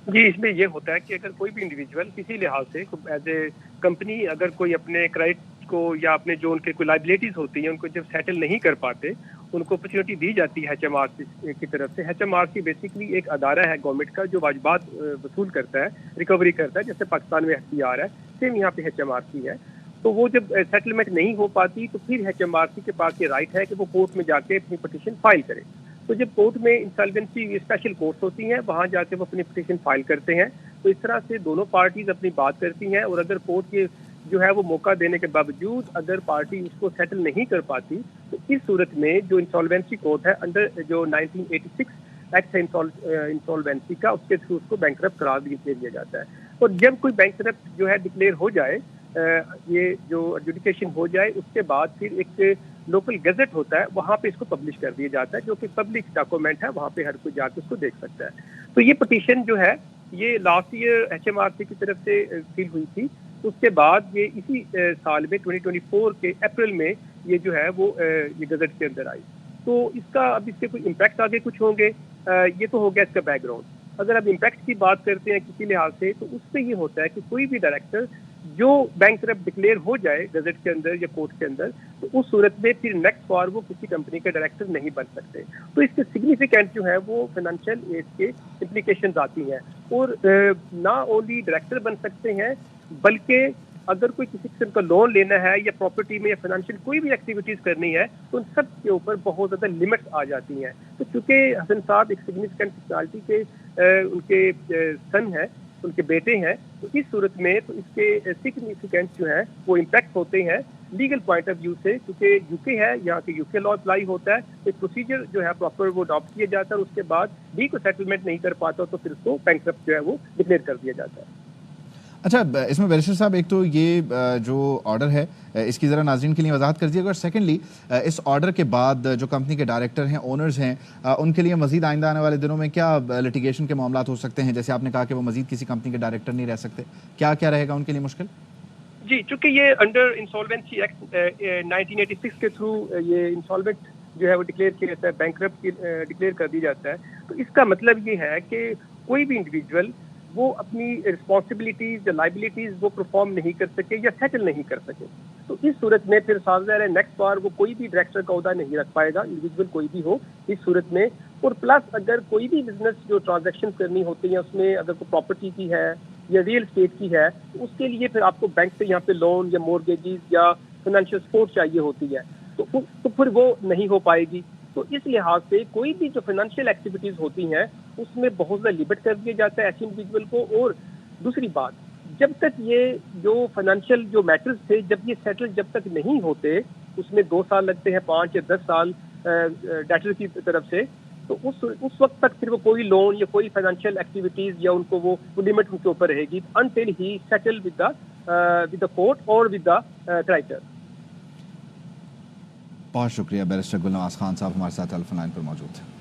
جی، اس میں یہ ہوتا ہے کہ اگر کوئی بھی انڈیویجول کسی لحاظ سے ایز اے کمپنی اگر کوئی اپنے کریڈٹ کو یا اپنے جو ان کے کوئی لائبلٹیز ہوتی ہیں ان کو جب سیٹل نہیں کر پاتے، ان کو اپرچونٹی دی جاتی ہے ایچ ایم آر سی کی طرف سے. H M R C basically ایک ادارہ ہے گورنمنٹ کا جو واجبات وصول کرتا ہے، ریکوری کرتا ہے، جیسے پاکستان میں ایف سی آر ہے، سیم یہاں پہ ایچ ایم آر سی ہے. تو وہ جب سیٹلمنٹ نہیں ہو پاتی تو پھر ایچ ایم آر سی کے پاس یہ رائٹ ہے کہ وہ کورٹ میں جا کے اپنی پٹیشن فائل کرے. تو جب کورٹ میں انسالوینسی اسپیشل کورٹس ہوتی ہیں وہاں جا کے وہ اپنی پٹیشن فائل کرتے ہیں. تو اس طرح سے دونوں پارٹیز اپنی بات کرتی ہیں، اور اگر کورٹ کے جو ہے وہ موقع دینے کے باوجود اگر پارٹی اس کو سیٹل نہیں کر پاتی تو اس صورت میں جو انسالوینسی کورٹ ہے انڈر جو 1986 ایکٹ ہے انسالوینسی کا، اس کے تھرو اس کو بینکرپٹ قرار دے دیا جاتا ہے. اور جب کوئی بینکرپٹ جو ہے ڈکلیئر ہو جائے، یہ جو ایڈجوڈیکیشن ہو جائے، اس کے بعد پھر ایک لوکل گزٹ ہوتا ہے، وہاں پہ اس کو پبلش کر دیا جاتا ہے، جو کہ پبلک ڈاکومنٹ ہے، وہاں پہ ہر کوئی جا کے اس کو دیکھ سکتا ہے. تو یہ پٹیشن جو ہے یہ last year H M R C کی طرف سے فیل ہوئی تھی. اس کے بعد یہ اسی سال میں 2024 کے اپریل میں یہ جو ہے وہ یہ گزٹ کے اندر آئی. تو اس کا اب اس کے کوئی امپیکٹ آگے کچھ ہوں گے، یہ تو ہو گیا اس کا بیک گراؤنڈ. اگر اب امپیکٹ کی بات کرتے ہیں کسی لحاظ سے تو اس سے یہ ہوتا ہے کہ کوئی بھی ڈائریکٹر جو بینکرپٹ ڈکلیئر ہو جائے گزٹ کے اندر یا کورٹ کے اندر، تو اس صورت میں پھر نیکسٹ بار وہ کسی کمپنی کے ڈائریکٹر نہیں بن سکتے. تو اس کے سگنیفیکینٹ جو ہے وہ فائنینشیل ایڈ کے امپلیکیشنز آتی ہیں. اور نہ اونلی ڈائریکٹر بن سکتے ہیں بلکہ اگر کوئی کسی قسم کا لون لینا ہے یا پراپرٹی میں یا فائنینشیل کوئی بھی ایکٹیویٹیز کرنی ہے تو ان سب کے اوپر بہت زیادہ لمٹس آ جاتی ہیں. تو چونکہ حسن صاحب ایک سگنیفیکینٹ پرسنالٹی کے ان کے سن ہیں، ان کے بیٹے ہیں، تو اس صورت میں تو اس کے سگنیفیکینٹ جو ہیں وہ امپیکٹ ہوتے ہیں لیگل پوائنٹ آف ویو سے. کیونکہ یو کے ہے، یہاں کے یو کے لا اپلائی ہوتا ہے، ایک پروسیجر جو ہے پراپر وہ اڈاپٹ کیا جاتا ہے، اور اس کے بعد بھی کوئی سیٹلمنٹ نہیں کر پاتا تو پھر اس کو بینکرپٹ جو ہے وہ ڈکلیئر کر دیا جاتا ہے. اچھا، اس میں بیرسٹر صاحب ایک تو یہ جو آرڈر ہے اس کی ذرا ناظرین کے لیے وضاحت کر دیجیے گا، اور سیکنڈلی اس آرڈر کے بعد جو کمپنی کے ڈائریکٹر ہیں، اونرز ہیں، ان کے لیے مزید آئندہ آنے والے دنوں میں کیا لٹیگیشن کے معاملات ہو سکتے ہیں؟ جیسے آپ نے کہا کہ وہ مزید کسی کمپنی کے ڈائریکٹر نہیں رہ سکتے، کیا رہے گا ان کے لیے مشکل؟ جی، چونکہ یہ انڈر انسالوینسی ایکٹ 1986 کے تھرو یہ انسالوینٹ جو ہے وہ ڈکلیئر کیا جاتا ہے، بینکرپٹ ڈکلیئر کر دی جاتا ہے. تو اس کا مطلب یہ ہے کہ کوئی بھی انڈیویجول وہ اپنی رسپانسبلٹیز یا لائبلٹیز وہ پرفارم نہیں کر سکے یا سیٹل نہیں کر سکے. تو اس صورت میں پھر ظاہر ہے نیکسٹ بار وہ کوئی بھی ڈائریکٹر کا عہدہ نہیں رکھ پائے گا، انڈیویجول کوئی بھی ہو اس صورت میں. اور پلس اگر کوئی بھی بزنس جو ٹرانزیکشن کرنی ہوتی ہیں اس میں اگر کوئی پراپرٹی کی ہے یا ریئل اسٹیٹ کی ہے تو اس کے لیے پھر آپ کو بینک سے یہاں پہ لون یا مورگیجز یا فائنینشیل سپورٹ چاہیے ہوتی ہے، تو پھر وہ نہیں ہو پائے گی. تو اس لحاظ سے کوئی بھی جو فائنینشیل ایکٹیویٹیز ہوتی ہیں اس میں بہت زیادہ لمٹ کر دیا جاتا ہے ایسے انڈیویجول کو. اور دوسری بات، جب تک یہ جو فائنینشیل جو میٹرز تھے جب یہ سیٹل جب تک نہیں ہوتے، اس میں 2 سال لگتے ہیں، 5 یا 10 سال ڈیٹر کی طرف سے، تو اس وقت تک پھر وہ کوئی لون یا کوئی فائنینشیل ایکٹیویٹیز یا ان کو وہ لمٹ ان کے اوپر رہے گی until he settle with the court اور ود دا کرائٹر. بہت شکریہ بیرسٹر گل نواز خان صاحب ہمارے ساتھ ٹیلیفون لائن پر موجود ہیں.